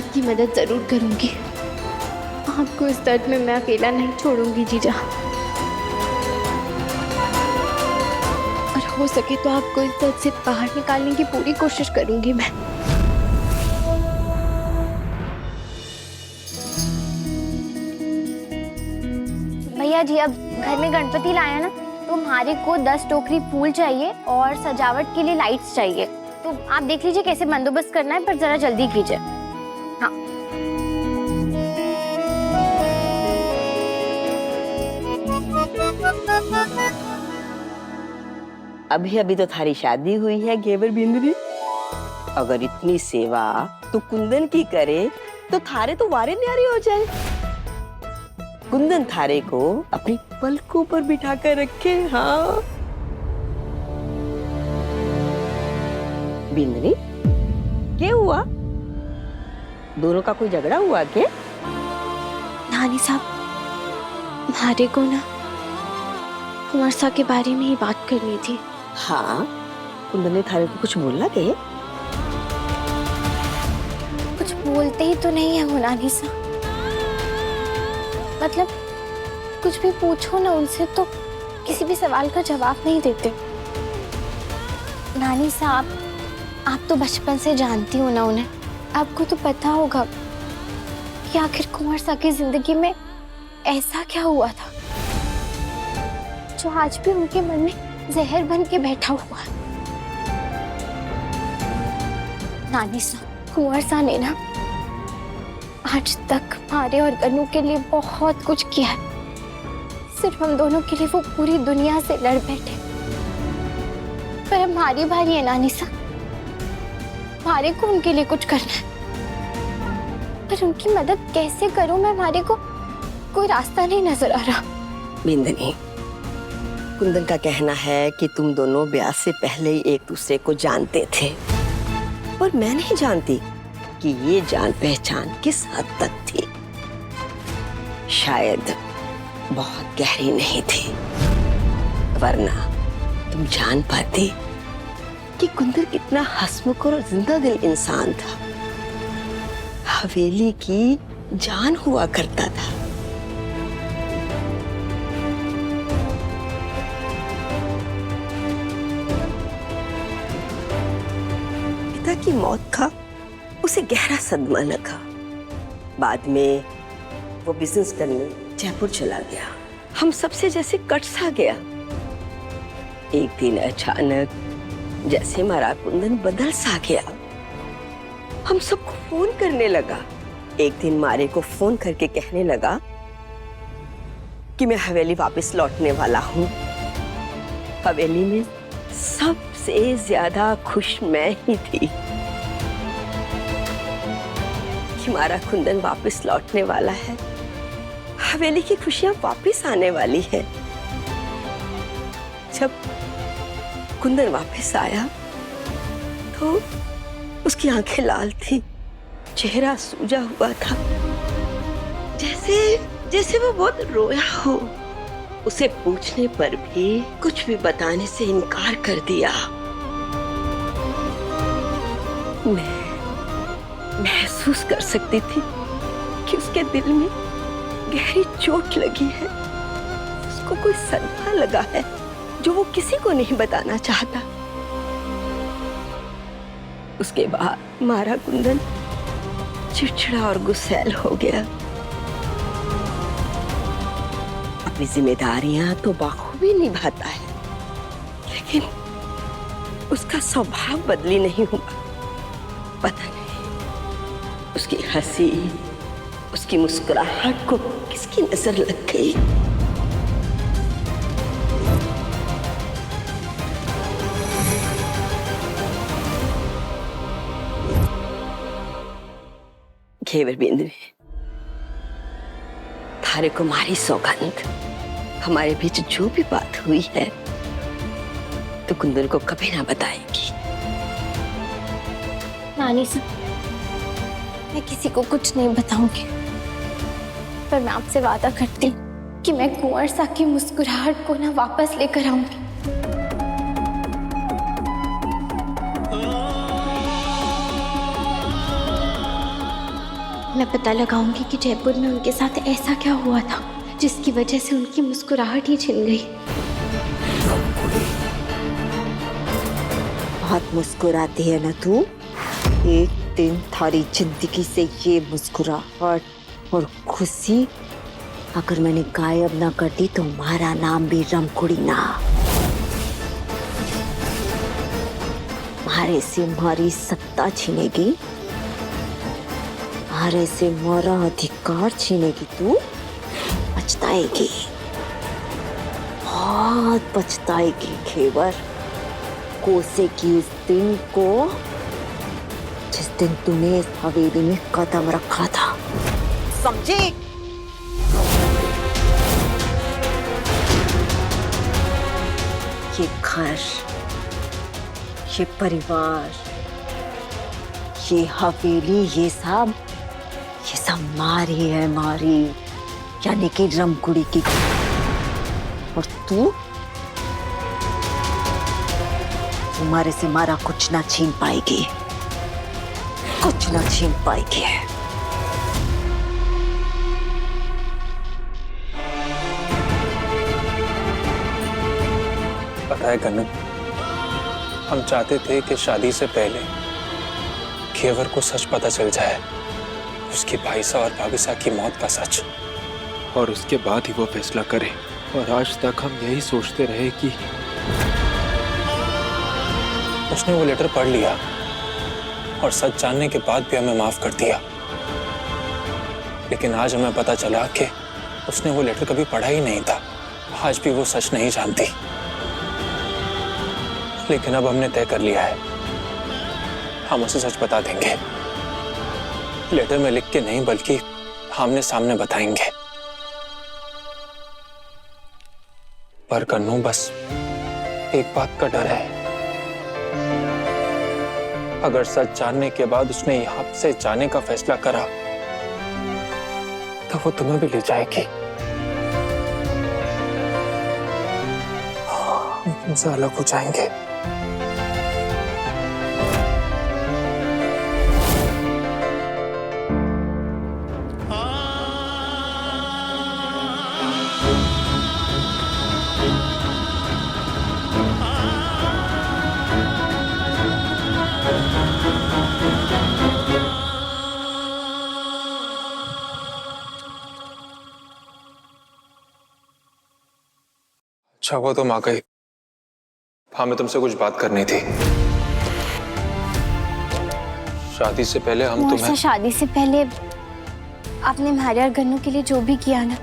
आपकी मदद जरूर करूंगी। आपको इस दर्द में मैं अकेला नहीं छोड़ूंगी जीजा। और हो सके तो आपको इस दर्द से बाहर निकालने की पूरी कोशिश करूंगी मैं। भैया जी, अब घर में गणपति लाया ना, तो हमारे को 10 टोकरी फूल चाहिए और सजावट के लिए लाइट्स चाहिए। तो आप देख लीजिए कैसे बंदोबस्त करना है, पर जरा जल्दी कीजिए। हाँ। अभी अभी तो थारी शादी हुई है घेवर बिंदरी। अगर इतनी सेवा तो कुंदन की करे तो थारे तो वारे न्यारे हो जाए। कुंदन थारे को अपनी पलकों पर बिठा कर रखे। हाँ बिंदरी, क्या हुआ? दोनों का कोई झगड़ा हुआ क्या? नानी साहब, हमारे को ना कुंवर के बारे में ही बात करनी थी। हाँ, कुंदन ने थारे को कुछ बोला क्या? कुछ बोलते ही तो नहीं है वो नानी साहब। मतलब कुछ भी पूछो ना उनसे तो किसी भी सवाल का जवाब नहीं देते। नानी साहब, आप तो बचपन से जानती हो ना उन्हें। आपको तो पता होगा कि आखिर कुंवर सा की जिंदगी में ऐसा क्या हुआ था जो आज भी उनके मन में जहर बन के बैठा हुआ है। नानी साहब, कुंवर सा ने ना आज तक हमारे और गन्नू के लिए बहुत कुछ किया है। सिर्फ हम दोनों के लिए वो पूरी दुनिया से लड़ बैठे। पर अब हमारी बारी है नानी साहब, हमारे को उनके लिए कुछ करना है। पर उनकी मदद कैसे करूं मैं? हमारे को कोई रास्ता नहीं नजर आ रहा। बिंदनी, कुंदन का कहना है कि तुम दोनों ब्याह से पहले ही एक दूसरे को जानते थे, और मैं नहीं जानती कि ये जान पहचान किस हद तक थी। शायद बहुत गहरी नहीं थी, वरना तुम जान पाती कि कुंदन कितना हंसमुख और जिंदा दिल इंसान था। हवेली की जान हुआ करता था। पिता की मौत का उसे गहरा सदमा लगा। बाद में वो बिजनेस करने जयपुर चला गया। हम सबसे जैसे कट सा गया। एक दिन अचानक जैसे हमारा कुंदन बदल सा गया। हम सबको फोन करने लगा। एक दिन मारे को फोन करके कहने लगा कि मैं हवेली वापस लौटने वाला हूँ। हवेली में सबसे ज्यादा खुश मैं ही थी कि हमारा कुंदन वापस लौटने वाला है। हवेली की खुशियां वापस आने वाली है। जब कुंदन वापस आया तो उसकी आंखें लाल थी, चेहरा सूजा हुआ था, जैसे वो बहुत रोया हो। उसे पूछने पर भी कुछ भी बताने से इनकार कर दिया। मैं महसूस कर सकती थी कि उसके दिल में गहरी चोट लगी है। उसको कोई सदमा लगा है जो वो किसी को नहीं बताना चाहता। उसके बाद मारा कुंदन चिड़चिड़ा और गुस्सैल हो गया। अपनी जिम्मेदारियां तो बखूबी निभाता है, लेकिन उसका स्वभाव बदली नहीं हुआ। पता नहीं उसकी हंसी, उसकी मुस्कुराहट को किसकी नजर लग गई। घेवर बिंदु, थारे को मारी सौगंध, हमारे बीच जो भी बात हुई है तो कुंदन को कभी ना बताएगी। नानी साहब, मैं किसी को कुछ नहीं बताऊंगी, पर मैं आपसे वादा करती हूँ कि मैं कुंवर सा की मुस्कुराहट को ना वापस लेकर आऊंगी। मैं पता लगाऊंगी कि जयपुर में उनके साथ ऐसा क्या हुआ था जिसकी वजह से उनकी मुस्कुराहट ही छिन गई। बहुत मुस्कुराती है ना तू। एक दिन थारी जिंदगी से ये मुस्कुराहट और खुशी अगर मैंने गायब ना कर दी तो हमारा नाम भी रमकुड़ी ना। मारे से हमारी सत्ता छीनेगी, मारे से हमारा अधिकार छीनेगी, तू पछताएगी, बहुत पछताएगी घेवर। कोसेगी उस दिन को जिस दिन तूने इस हवेली में कदम रखा था, समझी? ये घर, ये परिवार, ये हवेली, ये सब मारी है, मारी यानी कि रमकुड़ी की। और तू तुम्हारे से मारा कुछ ना छीन पाएगी, कुछ ना छीन पाएगी। पता है कन्नू, हम चाहते थे कि शादी से पहले घेवर को सच पता चल जाए, उसकी भाईसा और भाभीसा की मौत का सच, और उसके बाद ही वो फैसला करे। और आज तक हम यही सोचते रहे कि उसने वो लेटर पढ़ लिया और सच जानने के बाद भी हमें माफ कर दिया। लेकिन आज हमें पता चला कि उसने वो लेटर कभी पढ़ा ही नहीं था। आज भी वो सच नहीं जानती। लेकिन अब हमने तय कर लिया है, हम उसे सच बता देंगे। लेटर में लिख के नहीं बल्कि आमने सामने बताएंगे। पर कन्नू, बस एक बात का डर है, अगर सच जानने के बाद उसने यहाँ से जाने का फैसला करा तो वो तुम्हें भी ले जाएगी, हम तुमसे अलग हो जाएंगे। अच्छा हुआ तुम आ गई। हमें तुमसे कुछ बात करनी थी। शादी से पहले हम तुम्हें शादी से पहले आपने हमारे और गन्नू के लिए जो भी किया ना,